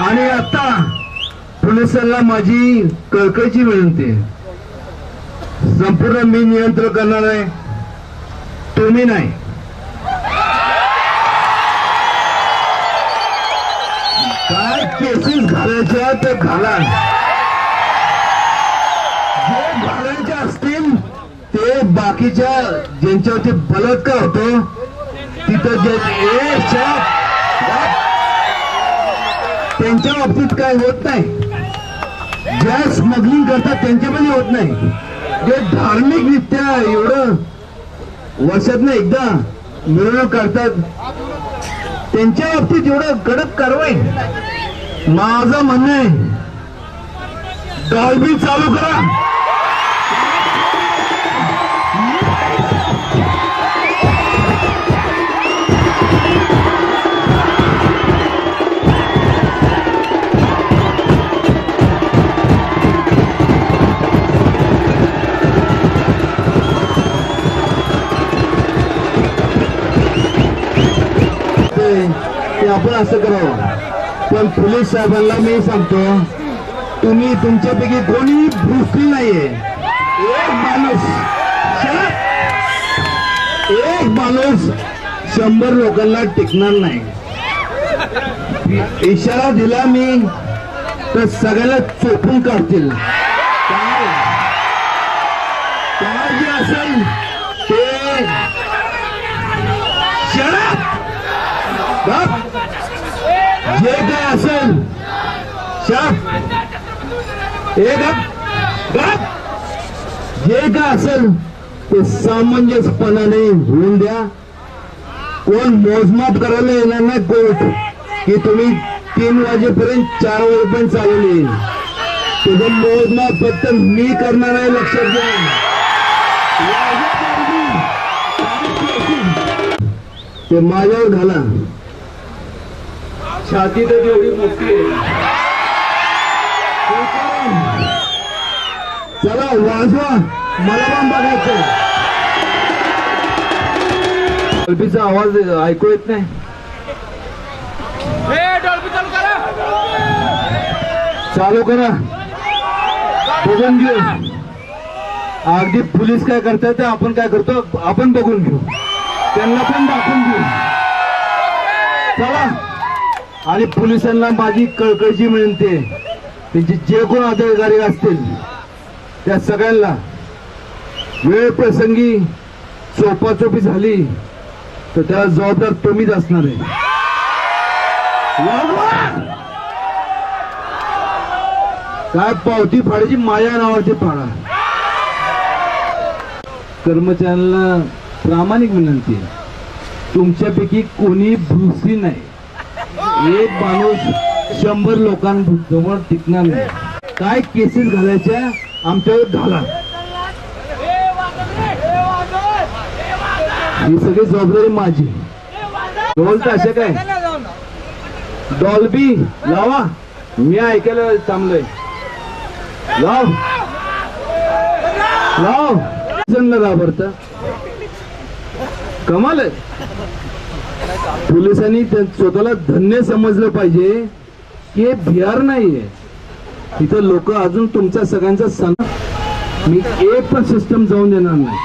आणि आता पोलिसांना माझी कळकळीची विनंती आहे, संपूर्ण मी नियंत्रण करणार आहे, तुम्ही नाही. काय केसेस घालायच्या तर घाला, जे घालायचे असतील ते बाकीच्या ज्यांच्यावरती बलात्कार होतो तिथं जे त्यांच्या बाबतीत काय होत नाही, ज्या स्मगलिंग करतात त्यांच्यामध्ये होत नाही, जे धार्मिकरित्या एवढं वर्षातनं एकदा मिरवणूक करतात त्यांच्या बाबतीत एवढं कडक कारवाई. माझं म्हणणं आहे डॉल्बी चालू करा. ते आपण असं करावं. पण पोलीस साहेबांना मी सांगतो, तुम्ही तुमच्यापैकी कोणी भुसली नाहीये. एक माणूस 100 लोकांना टिकणार नाही. इशारा दिला मी तर सगळ्याला चोपून काढतील. काय जे असेल ते जे काय असेल जे काय असेल ते सामंजस्यपणाने होऊन द्या. कोण मोजमाप करायला येणार नाही कोर्ट की तुम्ही 3 वाजेपर्यंत 4 वाजेपर्यंत चालवली. तुझं मोजमाप फक्त मी करणार आहे, लक्षात घ्या. ते माझ्यावर घाला. छाती तर एवढी मोठी आहे. चला वाजवा, मला पण बघायचं. डॉल्बीचा आवाज ऐकू येत नाही. चालू करा, बघून घेऊ. अगदी पोलीस काय करतात ते आपण काय करतो आपण बघून घेऊ, त्यांना पण दाखवून घेऊ. चला. आणि पोलिसांना माझी कळकळीची विनंती आहे, त्यांचे जे कोण अधिकारी असतील त्या सगळ्यांना वेळ प्रसंगी चोपाचोपी झाली तर त्याला जबाबदार तुम्हीच असणार आहे. काय पावती फाडायची माझ्या नावाची फाडा. कर्मचाऱ्यांना प्रामाणिक विनंती आहे, तुमच्यापैकी कोणी भुसली नाही. एक माणूस 100 लोकांजवळ टिकणार नाही. काय केसेस घालायच्या आमच्यावर घाला. ही सगळी जबाबदारी माझी. बोलता अशा काय डॉल्बी लावा, मी ऐकायला थांबलोय. लाव लाव घाबरता कमाल आहे. पोलिसांनी स्वतःला धन्य समजलं पाहिजे की हे बिहार नाहीये. तिथं लोक अजून तुमच्या सगळ्यांचा सण. मी एक पण सिस्टम जाऊन देणार नाही.